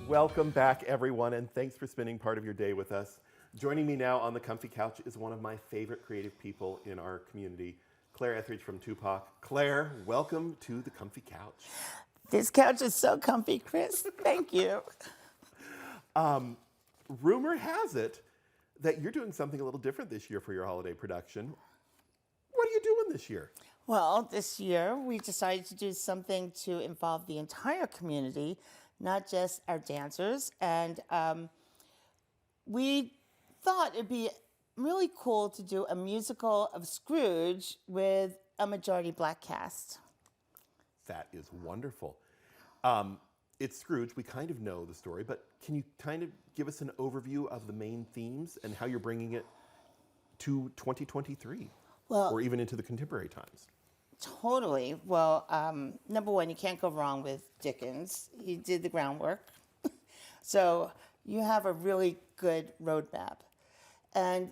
Welcome back, everyone, and thanks for spending part of your day with us. Joining me now on the comfy couch is one of my favorite creative people in our community, Claire Etheridge from T.U.P.A.C. Claire, welcome to the comfy couch. This couch is so comfy, Chris. Thank you. Rumor has it that you're doing something a little different this year for your holiday production. What are you doing this year? Well, this year we decided to do something to involve the entire community, not just our dancers. And we thought it'd be really cool to do a musical of Scrooge with a majority Black cast. That is wonderful. It's Scrooge. We kind of know the story, but can you kind of give us an overview of the main themes and how you're bringing it to 2023, or even into the contemporary times? Totally. Well, number one, you can't go wrong with Dickens. He did the groundwork. So you have a really good roadmap. And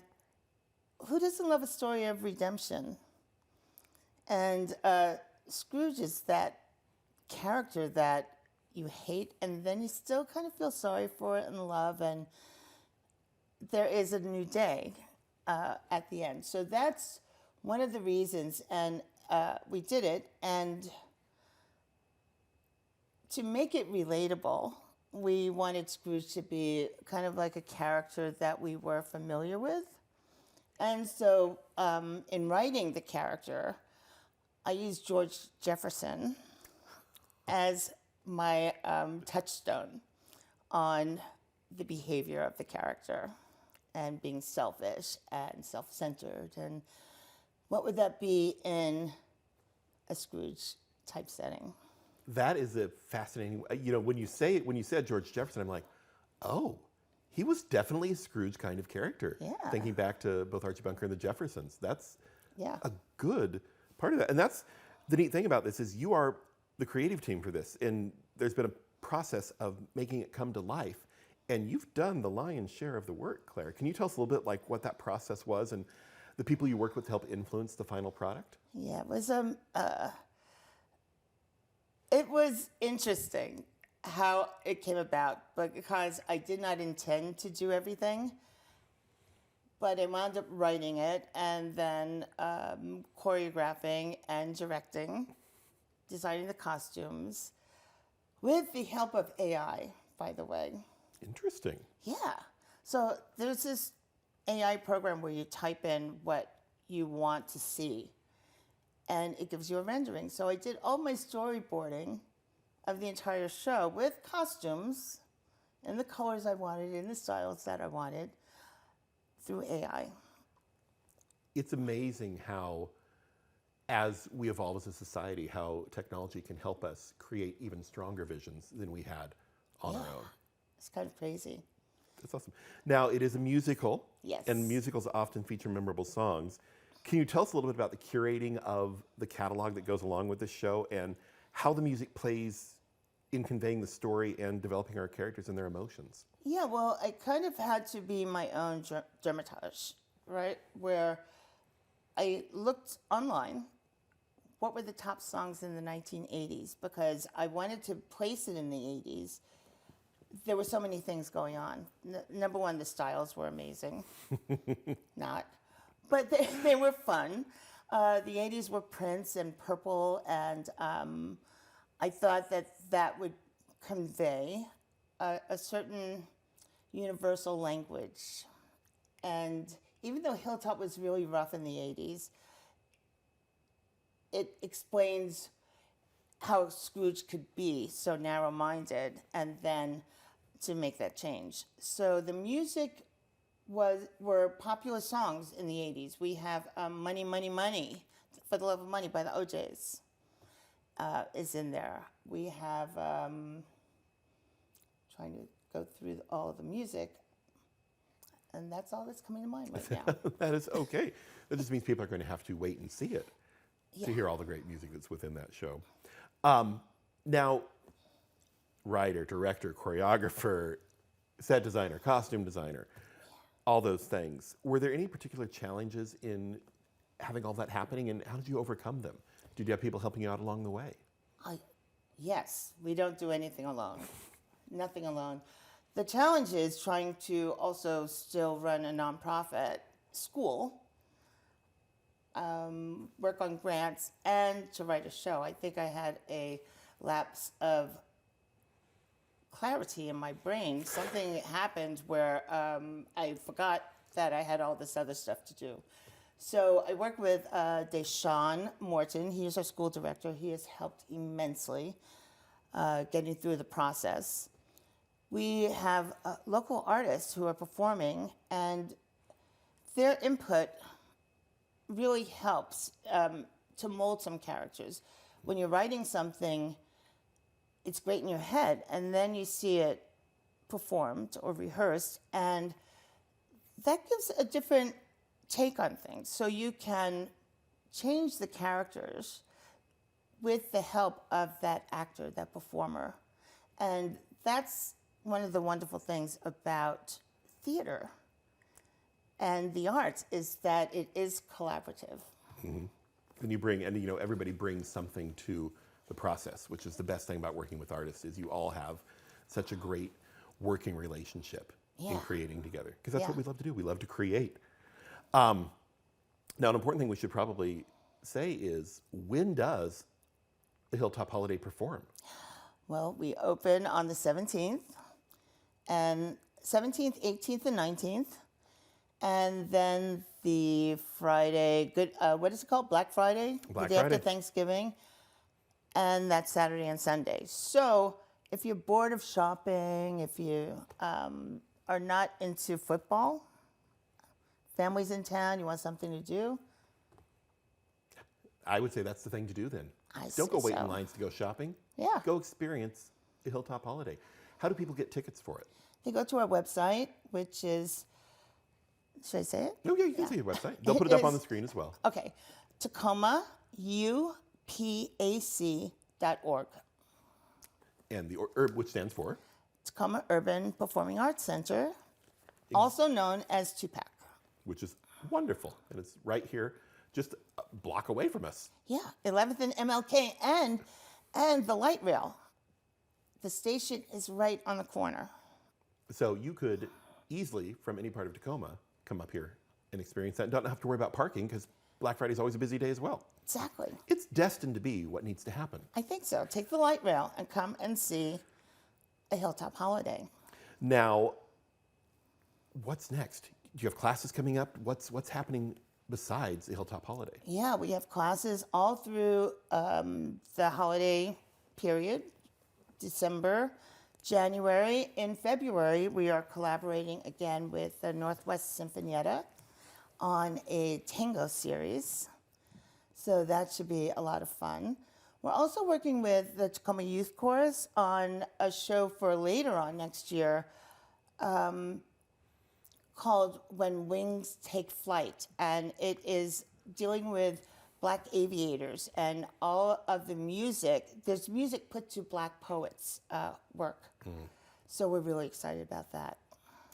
who doesn't love a story of redemption? And Scrooge is that character that you hate, and then you still kind of feel sorry for it and love, and there is a new day at the end. So that's one of the reasons, and we did it. And to make it relatable, we wanted Scrooge to be kind of like a character that we were familiar with. And so in writing the character, I used George Jefferson as my touchstone on the behavior of the character and being selfish and self-centered. And what would that be in a Scrooge type setting? That is a fascinating, when you said George Jefferson, I'm like, oh, he was definitely a Scrooge kind of character. Yeah. Thinking back to both Archie Bunker and the Jeffersons. That's Yeah. a good part of that. And that's the neat thing about this is you are the creative team for this. And there's been a process of making it come to life. And you've done the lion's share of the work, Claire. Can you tell us a little bit like what that process was and the people you worked with to help influence the final product? Yeah, it was interesting how it came about, but because I did not intend to do everything, but I wound up writing it and then choreographing and directing, designing the costumes, with the help of AI, by the way. Interesting. Yeah. So there's this AI program where you type in what you want to see, and it gives you a rendering. So I did all my storyboarding of the entire show with costumes in the colors I wanted, in the styles that I wanted, through AI. It's amazing how, as we evolve as a society, how technology can help us create even stronger visions than we had on our own. It's kind of crazy. That's awesome. Now, it is a musical. Yes. And musicals often feature memorable songs. Can you tell us a little bit about the curating of the catalog that goes along with this show and how the music plays in conveying the story and developing our characters and their emotions? Yeah, well, I kind of had to be my own dramaturge, right? Where I looked online, what were the top songs in the 1980s? Because I wanted to place it in the 80s. There were so many things going on. Number one, the styles were amazing. Not. But they were fun. The 80s were Prince and Purple, and I thought that would convey a certain universal language. And even though Hilltop was really rough in the 80s, it explains how Scrooge could be so narrow-minded, and then to make that change. So the music were popular songs in the 80s. We have Money, Money, Money, For the Love of Money by the OJs is in there. We have, trying to go through all of the music, and that's all that's coming to mind right now. That is okay. That just means people are going to have to wait and see it to hear all the great music that's within that show. Now, writer, director, choreographer, set designer, costume designer, all those things. Were there any particular challenges in having all that happening, and how did you overcome them? Did you have people helping you out along the way? Yes, we don't do anything alone. nothing alone. The challenge is trying to also still run a nonprofit school, work on grants, and to write a show. I think I had a lapse of clarity in my brain. Something happened where I forgot that I had all this other stuff to do. So I work with Deshaun Morton. He is our school director. He has helped immensely getting through the process. We have local artists who are performing, and their input really helps to mold some characters. When you're writing something, it's great in your head, and then you see it performed or rehearsed, and that gives a different take on things. So you can change the characters with the help of that actor, that performer. And that's one of the wonderful things about theater and the arts, is that it is collaborative. And you bring, and you know, everybody brings something to the process, which is the best thing about working with artists, is you all have such a great working relationship in creating together. Because that's what we love to do. We love to create. Now, an important thing we should probably say is, when does the Hilltop Holiday perform? Well, we open on the 17th, and 17th, 18th, and 19th. And then the Friday, what is it called? Black Friday? Black the day Friday. after Thanksgiving. And that's Saturday and Sunday. So if you're bored of shopping, if you are not into football, family's in town, you want something to do, I would say that's the thing to do then. I Don't go say wait in so. lines to go shopping. Yeah. Go experience the Hilltop Holiday. How do people get tickets for it? They go to our website, which is, should I say it? Oh, yeah, you can see your website. They'll put it up on the is- screen as well. Okay. Tacoma, U.P.A.C.org. And the herb, which stands for? Tacoma Urban Performing Arts Center, also known as T.U.P.A.C. Which is wonderful. And it's right here, just a block away from us. Yeah, 11th and MLK, and the light rail. The station is right on the corner. So you could easily, from any part of Tacoma, come up here and experience that. And don't have to worry about parking, because Black Friday is always a busy day as well. Exactly. It's destined to be what needs to happen. I think so. Take the light rail and come and see a Hilltop Holiday. Now, what's next? Do you have classes coming up? What's happening besides the Hilltop Holiday? Yeah, we have classes all through the holiday period, December, January. In February, we are collaborating again with the Northwest Sinfonietta on a tango series. So that should be a lot of fun. We're also working with the Tacoma Youth Chorus on a show for later on next year called When Wings Take Flight. And it is dealing with Black aviators and all of the music. There's music put to Black poets' work. So we're really excited about that.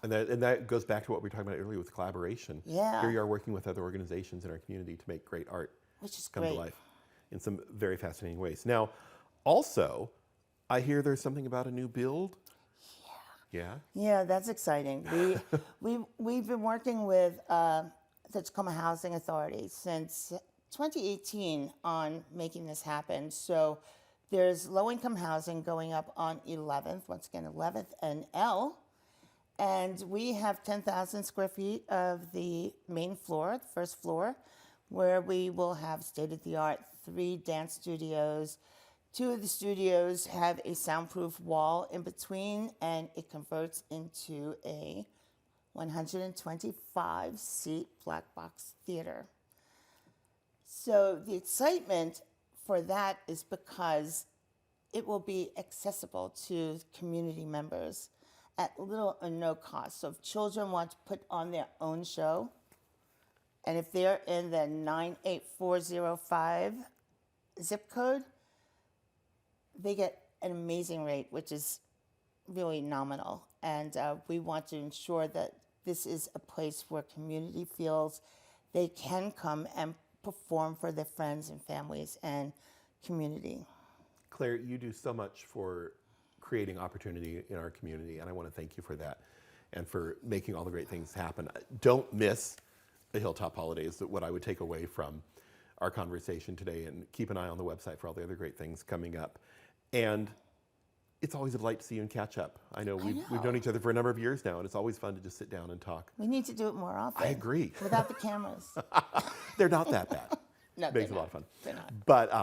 And that goes back to what we were talking about earlier with collaboration. Yeah. Here you are working with other organizations in our community to make great art Which is come great. to life in some very fascinating ways. Now, also, I hear there's something about a new build. Yeah. Yeah, that's exciting. We've been working with the Tacoma Housing Authority since 2018 on making this happen. So there's low-income housing going up on 11th, once again 11th and L, and we have 10,000 square feet of the main floor, the first floor, where we will have state-of-the-art 3 dance studios. 2 of the studios have a soundproof wall in between, and it converts into a 125-seat black box theater. So the excitement for that is because it will be accessible to community members at little or no cost. So if children want to put on their own show, and if they're in the 98405 zip code, they get an amazing rate, which is really nominal. And we want to ensure that this is a place where community feels they can come and perform for their friends and families and community. Claire, you do so much for creating opportunity in our community, and I want to thank you for that and for making all the great things happen. Don't miss the Hilltop Holiday is what I would take away from our conversation today, and keep an eye on the website for all the other great things coming up. And it's always a delight to see you and catch up. I know we've known each other for a number of years now, and it's always fun to just sit down and talk. We need to do it more often. I agree. Without the cameras. They're not that bad. No, Makes a lot of fun. They're not. But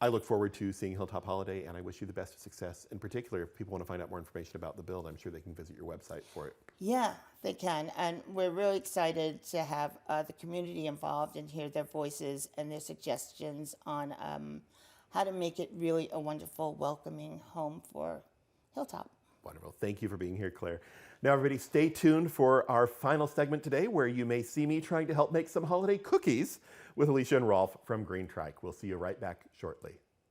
I look forward to seeing Hilltop Holiday, and I wish you the best of success. In particular, if people want to find out more information about the build, I'm sure they can visit your website for it. Yeah, they can. And we're really excited to have the community involved and hear their voices and their suggestions on how to make it really a wonderful, welcoming home for Hilltop. Wonderful. Thank you for being here, Claire. Now, everybody, stay tuned for our final segment today, where you may see me trying to help make some holiday cookies with Alicia and Rolf from Green Trike. We'll see you right back shortly.